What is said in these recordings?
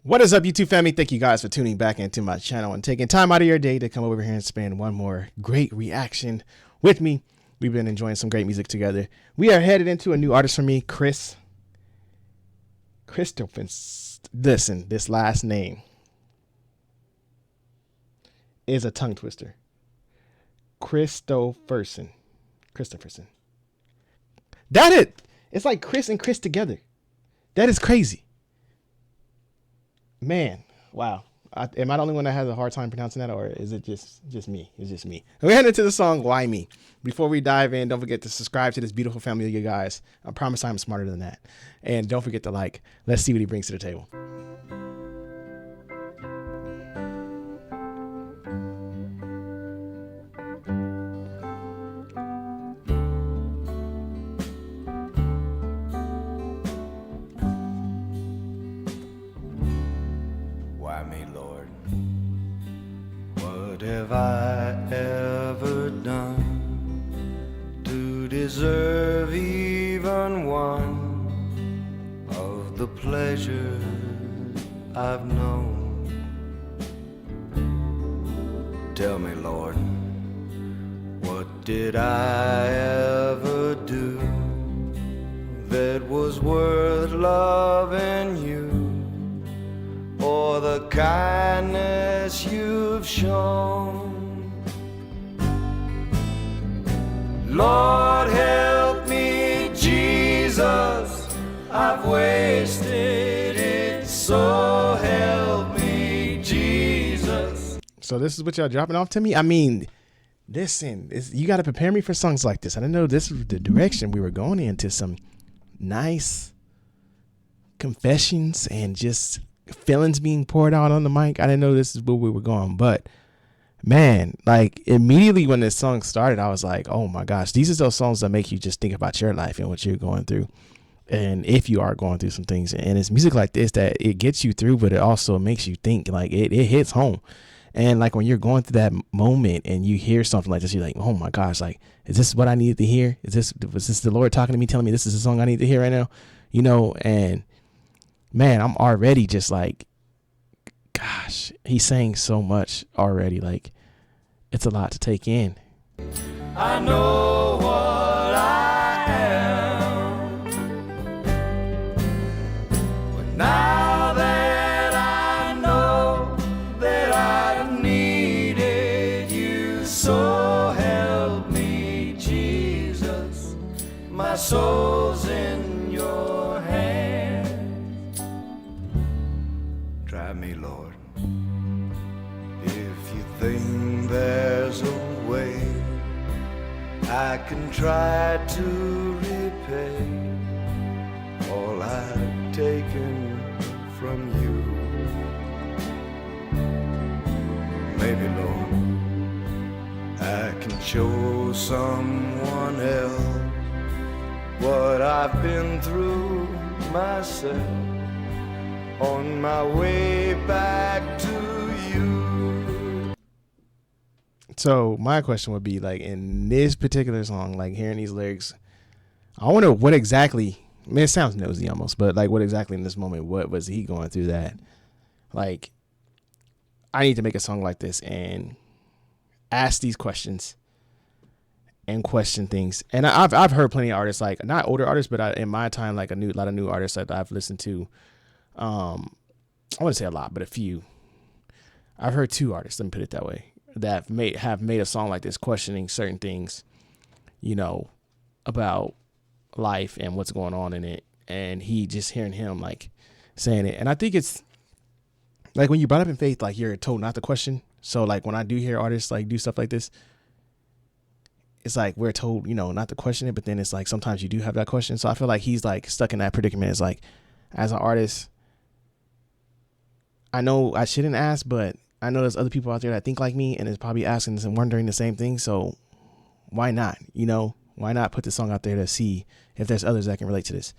What is up, YouTube family? Thank you guys for tuning back into my channel and taking time out of your day to come over here and spend one more great reaction with me. We've been enjoying some great music together. We are headed into a new artist for me, KRISTOFFERSON. Listen, this last name is a tongue twister. KRISTOFFERSON. That it. It's like Chris and Chris together. That is crazy. Man, wow. Am I the only one that has a hard time pronouncing that, or is it just me? It's just me. We're heading into the song Why Me. Before we dive in, don't forget to subscribe to this beautiful family of you guys. I promise I'm smarter than that. And don't forget to like. Let's see what he brings to the table. Why me, Lord? What have I ever done to deserve even one of the pleasures I've known? Tell me, Lord, what did I ever do that was worth loving you? For the kindness you've shown. Lord, help me, Jesus, I've wasted it, so help me, Jesus. So this is what y'all dropping off to me? I mean, listen, you got to prepare me for songs like this. I didn't know this was the direction we were going into, some nice confessions and just feelings being poured out on the mic. I didn't know this is where we were going, but man, like immediately when this song started, I was like, oh my gosh, these are those songs that make you just think about your life and what you're going through. And if you are going through some things, and it's music like this that it gets you through, but it also makes you think, like it hits home. And like when you're going through that moment and you hear something like this, you're like, oh my gosh, like, is this what I needed to hear? Was this the Lord talking to me, telling me this is the song I need to hear right now? You know, and man, I'm already just like, gosh, he's saying so much already. Like, it's a lot to take in. I know what I am, but now that I know that I've needed you, so help me, Jesus, my soul's in your hands. Try me, Lord, if you think there's a way I can try to repay all I've taken from you. Maybe, Lord, I can show someone else what I've been through myself on my way back to you. So my question would be, like, in this particular song, like hearing these lyrics, I wonder what exactly, I mean, it sounds nosy almost, but like what exactly in this moment, what was he going through that, like, I need to make a song like this and ask these questions and question things. And I've heard plenty of artists, like not older artists, but in my time, like a lot of new artists that I've listened to. I wouldn't say a lot, but a few. I've heard two artists, let me put it that way, that have made a song like this, questioning certain things, you know, about life and what's going on in it. And just hearing him like saying it. And I think it's like when you brought up in faith, like you're told not to question. So like when I do hear artists like do stuff like this, it's like we're told, you know, not to question it, but then it's like sometimes you do have that question. So I feel like he's like stuck in that predicament. It's like, as an artist, I know I shouldn't ask, but I know there's other people out there that think like me and is probably asking this and wondering the same thing. So why not? You know, why not put the song out there to see if there's others that can relate to this?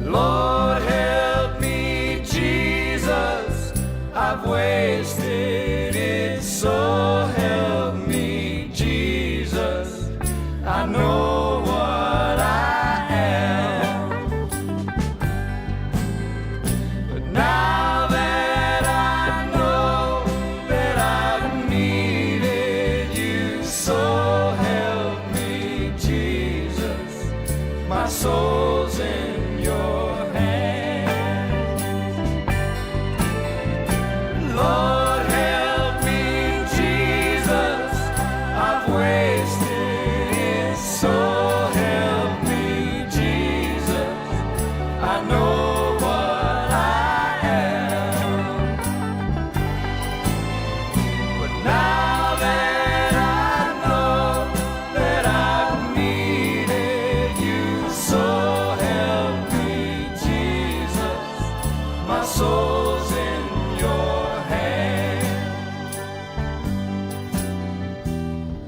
Lord, help me, Jesus, I've wasted it, so help me, Jesus, I know what I am, know what I am. But now that I know that I've needed you, so help me, Jesus, my soul's in your hand.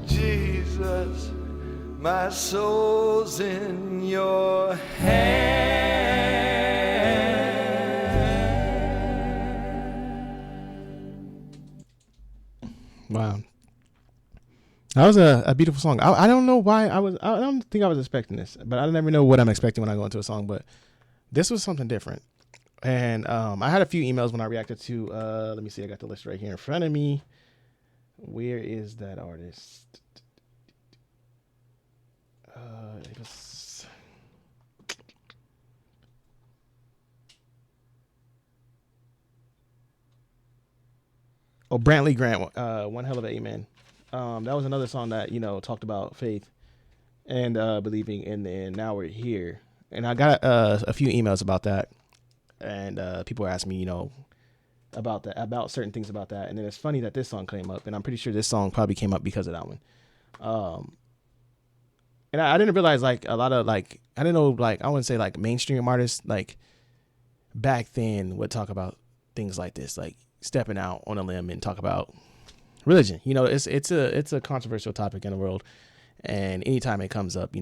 Jesus, my soul's in your hand. Wow. That was a beautiful song. I don't know why I don't think I was expecting this, but I never know what I'm expecting when I go into a song, but this was something different. And I had a few emails when I reacted to, let me see, I got the list right here in front of me. Where is that artist? It was... Oh, Brantley Grant, One Hell of a Amen. That was another song that, talked about faith and believing and now we're here. And I got a few emails about that. And people were asking me, about that, about certain things about that. And then it's funny that this song came up, and I'm pretty sure this song probably came up because of that one. And I didn't realize a lot of I didn't know I wouldn't say mainstream artists back then would talk about things like this, stepping out on a limb and talk about religion. It's a controversial topic in the world, and anytime it comes up,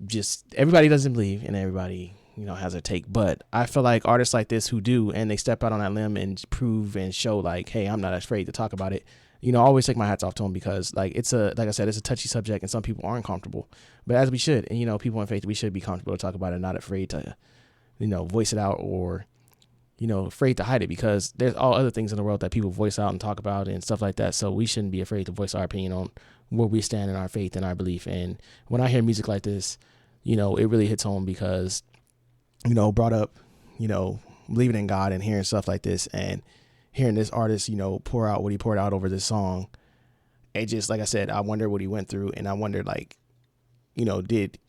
just everybody doesn't believe and everybody has a take. But I feel like artists like this who do, and they step out on that limb and prove and show hey, I'm not afraid to talk about it. I always take my hats off to them because it's like I said, it's a touchy subject and some people aren't comfortable, but as we should. And, people in faith, we should be comfortable to talk about it, not afraid to, voice it out or, afraid to hide it, because there's all other things in the world that people voice out and talk about and stuff like that. So we shouldn't be afraid to voice our opinion on where we stand in our faith and our belief. And when I hear music like this, it really hits home because, brought up, believing in God and hearing stuff like this and hearing this artist, pour out what he poured out over this song. It just, like I said, I wonder what he went through, and I wonder, did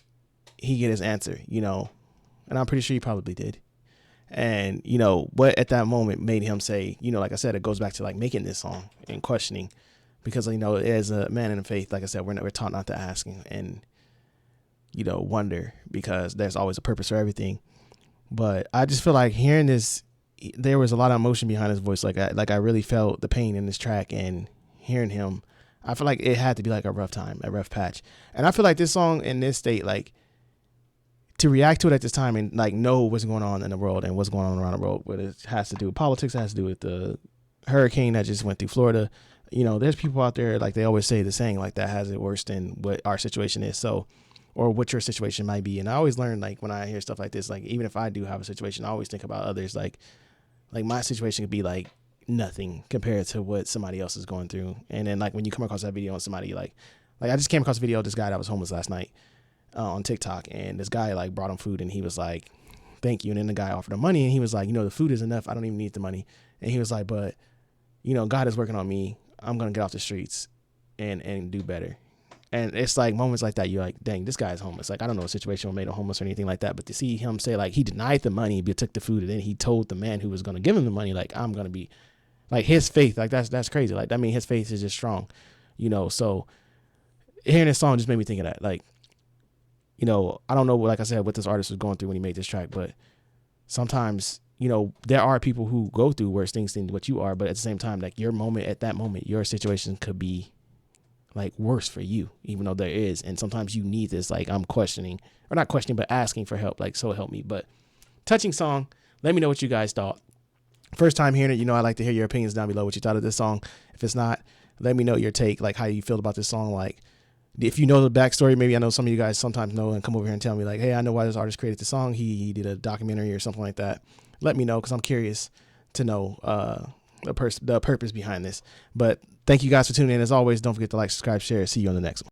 he get his answer, and I'm pretty sure he probably did. And, what at that moment made him say, like I said, it goes back to making this song and questioning, because, as a man in faith, like I said, we're taught not to ask and wonder, because there's always a purpose for everything. But I just feel like hearing this, there was a lot of emotion behind his voice. I really felt the pain in this track, and hearing him, I feel like it had to be a rough time, a rough patch. And I feel like this song in this state, to react to it at this time and know what's going on in the world and what's going on around the world, what it has to do with politics, it has to do with the hurricane that just went through Florida. There's people out there, they always say, the saying that has it worse than what our situation is. So, or what your situation might be. And I always learn, when I hear stuff like this, even if I do have a situation, I always think about others. My situation could be nothing compared to what somebody else is going through. And then when you come across that video on somebody, I just came across a video of this guy that was homeless last night on TikTok, and this guy brought him food, and he was like, thank you. And then the guy offered him money, and he was like, the food is enough. I don't even need the money. And he was like, but God is working on me. I'm going to get off the streets and do better. And it's moments like that, you're like, dang, this guy is homeless. I don't know a situation where made him homeless or anything like that, but to see him say he denied the money, but took the food, and then he told the man who was going to give him the money, I'm going to be his faith, that's crazy. His faith is just strong, so hearing this song just made me think of that. I don't know, like I said, what this artist was going through when he made this track, but sometimes, there are people who go through worse things than what you are, but at the same time, your moment, at that moment, your situation could be worse for you, even though there is. And sometimes you need this, I'm questioning, or not questioning, but asking for help, so help me. But touching song. Let me know what you guys thought. First time hearing it, I'd like to hear your opinions down below, what you thought of this song. If it's not, let me know your take, how you feel about this song. If you know the backstory, maybe I know some of you guys sometimes know and come over here and tell me hey, I know why this artist created the song. He did a documentary or something like that. Let me know, because I'm curious to know the purpose behind this. But thank you guys for tuning in. As always, don't forget to subscribe, share. See you on the next one.